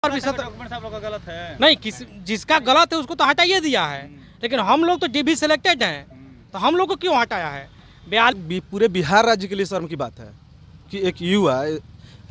और भी डॉक्यूमेंट आप लोग का गलत है नहीं, जिसका गलत है उसको तो हटाइए दिया है, लेकिन हम लोग तो डीबी सिलेक्टेड हैं, तो हम लोग को क्यों हटाया है? पूरे बिहार राज्य के लिए शर्म की बात है कि एक युवा,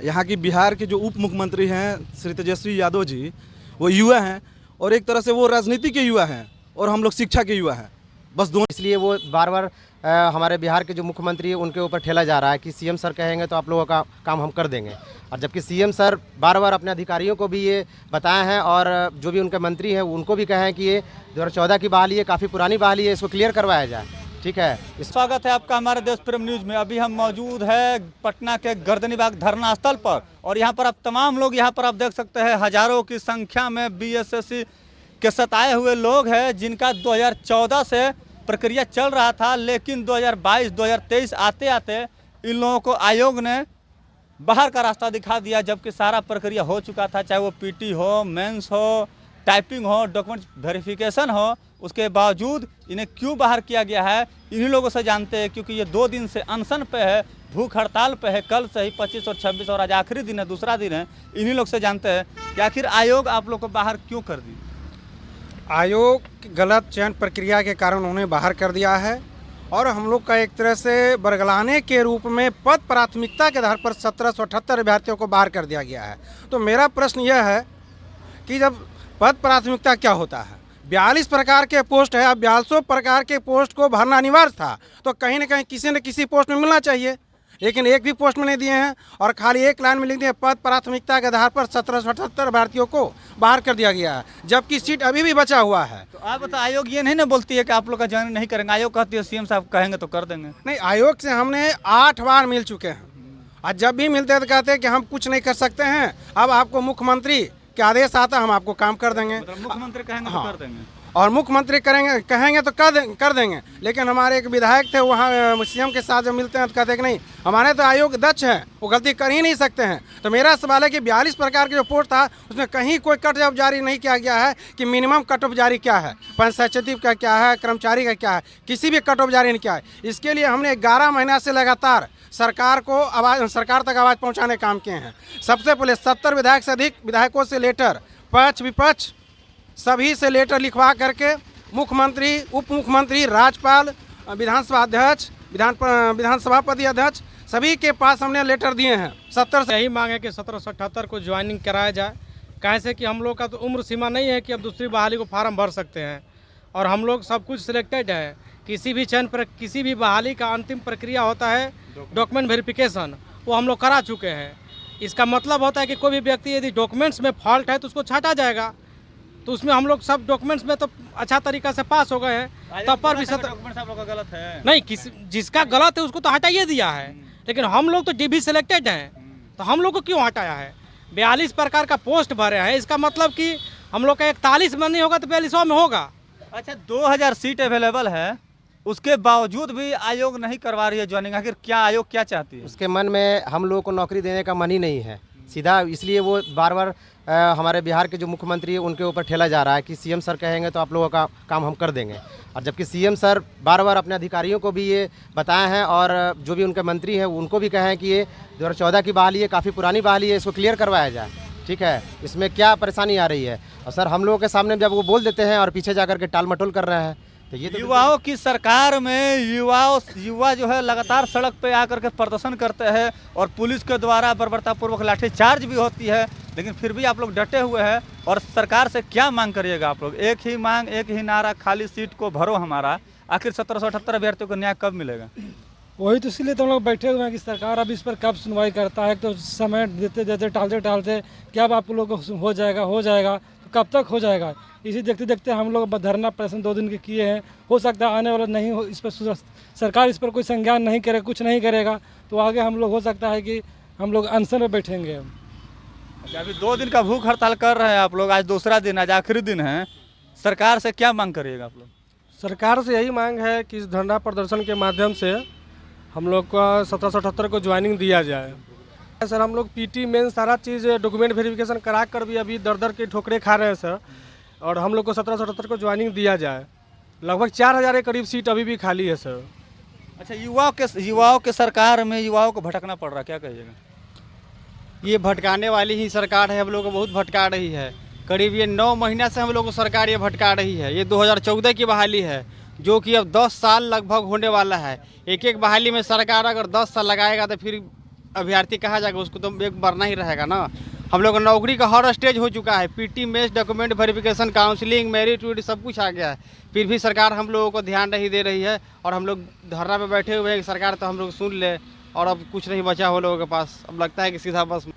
यहाँ की बिहार के जो उप मुख्यमंत्री हैं श्री तेजस्वी यादव जी, वो युवा हैं और एक तरह से वो राजनीति के युवा हैं और हम लोग शिक्षा के युवा हैं, बस दोनों। इसलिए वो बार बार हमारे बिहार के जो मुख्यमंत्री है उनके ऊपर ठेला जा रहा है कि सीएम सर कहेंगे तो आप लोगों का काम हम कर देंगे। और जबकि सीएम सर बार बार अपने अधिकारियों को भी ये बताए हैं और जो भी उनके मंत्री हैं उनको भी कहे हैं कि ये 2014 की बहाली है, काफ़ी पुरानी बहाली है, इसको क्लियर करवाया जाए। ठीक है, स्वागत है आपका हमारे देश प्रेम न्यूज में। अभी हम मौजूद है पटना के गर्दनीबाग धरना स्थल पर और यहाँ पर आप तमाम लोग यहाँ पर आप देख सकते हैं हजारों की संख्या में बीएसएससी के सताए हुए लोग हैं जिनका 2014 से प्रक्रिया चल रहा था, लेकिन 2022-2023 आते आते इन लोगों को आयोग ने बाहर का रास्ता दिखा दिया, जबकि सारा प्रक्रिया हो चुका था, चाहे वो पीटी हो, मेंस हो, टाइपिंग हो, डॉक्यूमेंट वेरिफिकेशन हो। उसके बावजूद इन्हें क्यों बाहर किया गया है इन्हीं लोगों से जानते हैं, क्योंकि ये 2 दिन से अनशन पे है, भूख हड़ताल पे है। कल से ही 25 और 26 और आज आखिरी दिन है, दूसरा दिन है। इन्हीं लोग से जानते हैं कि आखिर आयोग आप लोग को बाहर क्यों कर दी। आयोग गलत चयन प्रक्रिया के कारण उन्हें बाहर कर दिया है और हम लोग का एक तरह से बरगलाने के रूप में पद प्राथमिकता के आधार पर 1778 अभ्यर्थियों को बाहर कर दिया गया है। तो मेरा प्रश्न यह है कि जब पद प्राथमिकता क्या होता है, 42 प्रकार के पोस्ट है, अब 42 प्रकार के पोस्ट को भरना अनिवार्य था, तो कहीं ना कहीं किसी न किसी पोस्ट में मिलना चाहिए, लेकिन एक भी पोस्ट में नहीं दिए हैं और खाली एक लाइन में लिख दिए पद प्राथमिकता के आधार पर 1778 अभ्यर्थियों को बाहर कर दिया गया है, जबकि सीट अभी भी बचा हुआ है। तो आप बता, आयोग ये नहीं ना बोलती है कि आप लोग का ज्वाइन नहीं करेंगे? आयोग कहती है सीएम साहब कहेंगे तो कर देंगे। नहीं, आयोग से हमने 8 बार मिल चुके हैं और जब भी मिलते हैं तो कहते हैं कि हम कुछ नहीं कर सकते हैं, अब आपको मुख्यमंत्री के आदेश आता हम आपको काम कर देंगे। मतलब मुख्यमंत्री कहेंगे तो कर देंगे और मुख्यमंत्री कहेंगे तो कर देंगे। लेकिन हमारे एक विधायक थे, वहाँ सीएम के साथ जब मिलते हैं तो कहते हैं कि नहीं, हमारे तो आयोग दक्ष है, वो गलती कर ही नहीं सकते हैं। तो मेरा सवाल है कि 42 प्रकार के जो पोस्ट था उसमें कहीं कोई कट ऑफ जारी नहीं किया गया है कि मिनिमम कट ऑफ जारी क्या है, पंचायत सचिव का क्या है, कर्मचारी का क्या है, किसी भी कट ऑफ जारी नहीं किया है। इसके लिए हमने 11 महीना से लगातार सरकार तक आवाज़ पहुँचाने काम किए हैं। सबसे पहले 70 विधायक से अधिक विधायकों से लेटर, पक्ष विपक्ष सभी से लेटर लिखवा करके मुख्यमंत्री, उप मुख्यमंत्री, राज्यपाल, विधानसभा अध्यक्ष, विधानसभा पद अध्यक्ष सभी के पास हमने लेटर दिए हैं। 70 से यही मांग है कि 1778 को ज्वाइनिंग कराया जाए। कैसे कि हम लोग का तो उम्र सीमा नहीं है कि अब दूसरी बहाली को फार्म भर सकते हैं और हम लोग सब कुछ सिलेक्टेड है। किसी भी चयन पर किसी भी बहाली का अंतिम प्रक्रिया होता है डॉक्यूमेंट वेरिफिकेशन, वो हम लोग करा चुके हैं। इसका मतलब होता है कि कोई भी व्यक्ति यदि डॉक्यूमेंट्स में फॉल्ट है तो उसको छांटा जाएगा, तो उसमें हम लोग सब डॉक्यूमेंट्स में तो अच्छा तरीका से पास हो गए हैं। तब पर भी डॉक्यूमेंट्स आप लोग का गलत है नहीं, जिसका गलत है उसको तो हटाइए दिया है, लेकिन हम लोग तो डीबी सिलेक्टेड हैं, तो हम लोग को क्यों हटाया है? 42 प्रकार का पोस्ट भरे हैं, इसका मतलब कि हम लोग का 41 में नहीं होगा तो 4200 में होगा। अच्छा, 2000 सीट अवेलेबल है, उसके बावजूद भी आयोग नहीं करवा रही है ज्वाइनिंग। आखिर क्या आयोग क्या चाहती है? उसके मन में हम लोगों को नौकरी देने का मन ही नहीं है सीधा, इसलिए वो बार बार हमारे बिहार के जो मुख्यमंत्री है उनके ऊपर ठेला जा रहा है कि सीएम सर कहेंगे तो आप लोगों का काम हम कर देंगे। और जबकि सीएम सर बार बार अपने अधिकारियों को भी ये बताए हैं और जो भी उनके मंत्री हैं उनको भी कहे हैं कि ये 2014 की बहाली है, काफ़ी पुरानी बहाली है, इसको क्लियर करवाया जाए। ठीक है, इसमें क्या परेशानी आ रही है? और सर हम लोगों के सामने जब वो बोल देते हैं और पीछे जा करके टाल मटोल कर रहे हैं, तो ये तो युवाओं की सरकार में युवा जो है लगातार सड़क पे आकर के प्रदर्शन करते हैं और पुलिस के द्वारा बर्बरतापूर्वक लाठीचार्ज भी होती है, लेकिन फिर भी आप लोग डटे हुए हैं। और सरकार से क्या मांग करिएगा आप लोग? एक ही मांग, एक ही नारा, खाली सीट को भरो हमारा। आखिर 1778 अभ्यर्थियों को न्याय कब मिलेगा? वही तो इसलिए तो हम लोग बैठे हुए हैं कि सरकार अब इस पर कब सुनवाई करता है। तो समय देते देते टालते कि अब आप लोग को हो जाएगा, तो कब तक हो जाएगा? इसी देखते देखते हम लोग धरना प्रदर्शन 2 दिन के किए हैं। हो सकता है आने वाला नहीं हो, इस पर सरकार इस पर कोई संज्ञान नहीं करे, कुछ नहीं करेगा, तो आगे हम लोग हो सकता है कि हम लोग अनशन में बैठेंगे। अच्छा, अभी 2 दिन का भूख हड़ताल कर रहे हैं आप लोग, आज दूसरा दिन, आज आखिरी दिन है। सरकार से क्या मांग करिएगा आप लोग? सरकार से यही मांग है कि इस धरना प्रदर्शन के माध्यम से हम लोग का 1778 को ज्वाइनिंग दिया जाए। सर हम लोग पीटी मेन सारा चीज़ डॉक्यूमेंट वेरिफिकेशन करा कर भी अभी दर के ठोकरे खा रहे हैं सर, और हम लोग को 1778 को ज्वाइनिंग दिया जाए। लगभग 4000 के करीब सीट अभी भी खाली है सर। अच्छा, युवाओं के सरकार में युवाओं को भटकना पड़ रहा है, क्या कहिएगा? ये भटकाने वाली ही सरकार है, हम लोग को बहुत भटका रही है। करीब ये 9 महीना से हम लोग को सरकार ये भटका रही है। ये 2014 की बहाली है, जो कि अब 10 साल लगभग होने वाला है। एक एक बहाली में सरकार अगर 10 साल लगाएगा तो फिर अभ्यर्थी कहाँ जाएगा, उसको तो एक मरना ही रहेगा ना। हम लोग का नौकरी का हर स्टेज हो चुका है, PT, mess, document verification, counselling, merit where it सब कुछ आ गया है, फिर भी सरकार हम लोगों को ध्यान नहीं दे रही है। और हम लोग धरना पे बैठे हुए हैं कि सरकार तो हम लोग सुन ले, और अब कुछ नहीं बचा हो लोगों के पास। अब लगता है कि सीधा बस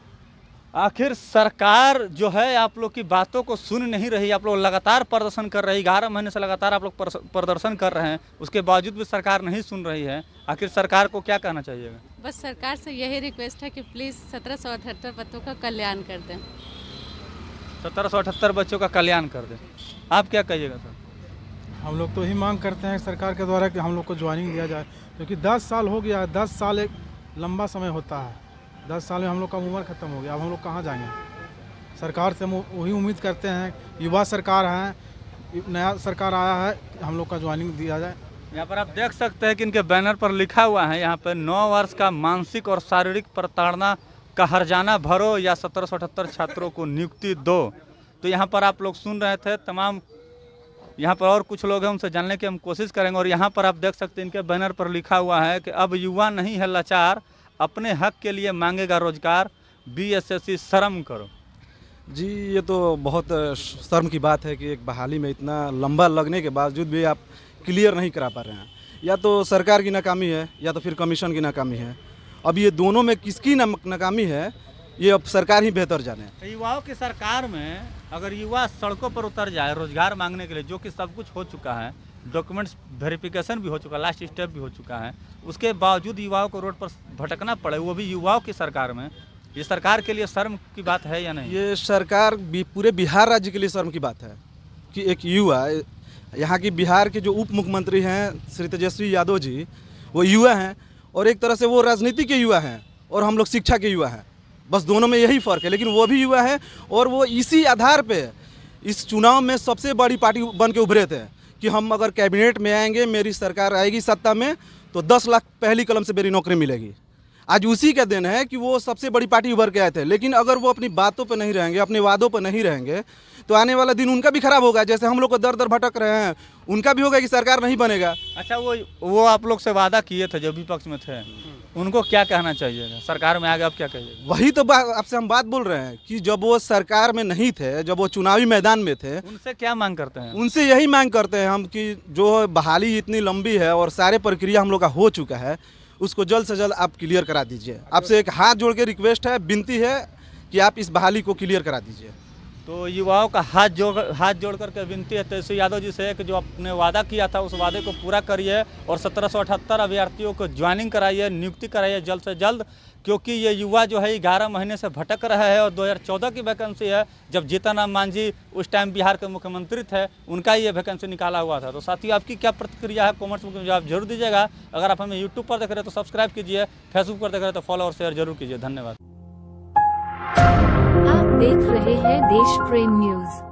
आखिर सरकार जो है आप लोग की बातों को सुन नहीं रही। आप लोग लगातार प्रदर्शन कर रहे हैं, 11 महीने से लगातार आप लोग प्रदर्शन कर रहे हैं, उसके बावजूद भी सरकार नहीं सुन रही है। आखिर सरकार को क्या कहना चाहिएगा? बस सरकार से यही रिक्वेस्ट है कि प्लीज़ 1778 बच्चों का कल्याण कर दें। 1778 बच्चों का कल्याण कर दें। आप क्या कहिएगा सर? हम लोग तो यही मांग करते हैं सरकार के द्वारा कि हम लोग को ज्वाइनिंग दिया जाए, क्योंकि 10 साल हो गया है। 10 साल एक लंबा समय होता है। 10 साल में हम लोग का उम्र ख़त्म हो गया, अब हम लोग कहाँ जाएंगे? सरकार से हम वही उम्मीद करते हैं, युवा सरकार है, नया सरकार आया है, हम लोग का ज्वाइनिंग दिया जाए। यहाँ पर आप देख सकते हैं कि इनके बैनर पर लिखा हुआ है यहाँ पर 9 वर्ष का मानसिक और शारीरिक प्रताड़ना का हर्जाना भरो या 1778 छात्रों को नियुक्ति दो। तो यहाँ पर आप लोग सुन रहे थे तमाम, यहाँ पर और कुछ लोग हैं, उनसे जानने की हम कोशिश करेंगे। और यहाँ पर आप देख सकते हैं इनके बैनर पर लिखा हुआ है कि अब युवा नहीं है लाचार, अपने हक के लिए मांगेगा रोजगार, BSSC शर्म करो। जी, ये तो बहुत शर्म की बात है कि एक बहाली में इतना लंबा लगने के बावजूद भी आप क्लियर नहीं करा पा रहे हैं। या तो सरकार की नाकामी है या तो फिर कमीशन की नाकामी है। अब ये दोनों में किसकी नाकामी है, ये अब सरकार ही बेहतर जाने। तो युवाओं की सरकार में अगर युवा सड़कों पर उतर जाए रोजगार मांगने के लिए, जो कि सब कुछ हो चुका है, डॉक्यूमेंट्स वेरिफिकेशन भी हो चुका है, लास्ट स्टेप भी हो चुका है, उसके बावजूद युवाओं को रोड पर भटकना पड़े, वो भी युवाओं की सरकार में, ये सरकार के लिए शर्म की बात है या नहीं? ये सरकार पूरे बिहार राज्य के लिए शर्म की बात है कि एक युवा, यहाँ की बिहार के जो उप मुख्यमंत्री हैं श्री तेजस्वी यादव जी, वो युवा हैं, और एक तरह से वो राजनीति के युवा हैं और हम लोग शिक्षा के युवा हैं। बस दोनों में यही फ़र्क है। लेकिन वो भी युवा है और वो इसी आधार पे इस चुनाव में सबसे बड़ी पार्टी बन के उभरे थे कि हम अगर कैबिनेट में आएंगे, मेरी सरकार आएगी सत्ता में, तो 10 लाख पहली कलम से मेरी नौकरी मिलेगी। आज उसी का दिन है कि वो सबसे बड़ी पार्टी उभर के आए थे। लेकिन अगर वो अपनी बातों पर नहीं रहेंगे, अपने वादों पर नहीं रहेंगे, तो आने वाला दिन उनका भी खराब होगा। जैसे हम लोग को दर दर भटक रहे हैं, उनका भी होगा कि सरकार नहीं बनेगा। अच्छा, वो आप लोग से वादा किए थे जो विपक्ष में थे, उनको क्या कहना चाहिएगा? सरकार में आ गए अब क्या कहिएगा? वही तो आपसे हम बात बोल रहे हैं कि जब वो सरकार में नहीं थे, जब वो चुनावी मैदान में थे, उनसे क्या मांग करते हैं? उनसे यही मांग करते हैं हम कि जो बहाली इतनी लंबी है और सारे प्रक्रिया हम लोग का हो चुका है, उसको जल्द से जल्द आप क्लियर करा दीजिए। आपसे एक हाथ जोड़ के रिक्वेस्ट है, विनती है कि आप इस बहाली को क्लियर करा दीजिए। तो युवाओं का हाथ जोड़ करके विनती है तेजस्वी यादव जी से कि जो आपने वादा किया था उस वादे को पूरा करिए और 1778 अभ्यर्थियों को ज्वाइनिंग कराइए, नियुक्ति कराइए जल्द से जल्द, क्योंकि ये युवा जो है 11 महीने से भटक रहा है। और 2014 की वैकेंसी है, जब जीतन राम मांझी उस टाइम बिहार के मुख्यमंत्री थे, उनका ये वैकेंसी निकाला हुआ था। तो साथियों, आपकी क्या प्रतिक्रिया है कमेंट्स में जवाब जरूर दीजिएगा। अगर आप हमें यूट्यूब पर देख रहे हैं तो सब्सक्राइब कीजिए, फेसबुक पर देख रहे हैं तो फॉलो और शेयर जरूर कीजिए। धन्यवाद। आप देख रहे हैं देश प्रेम न्यूज।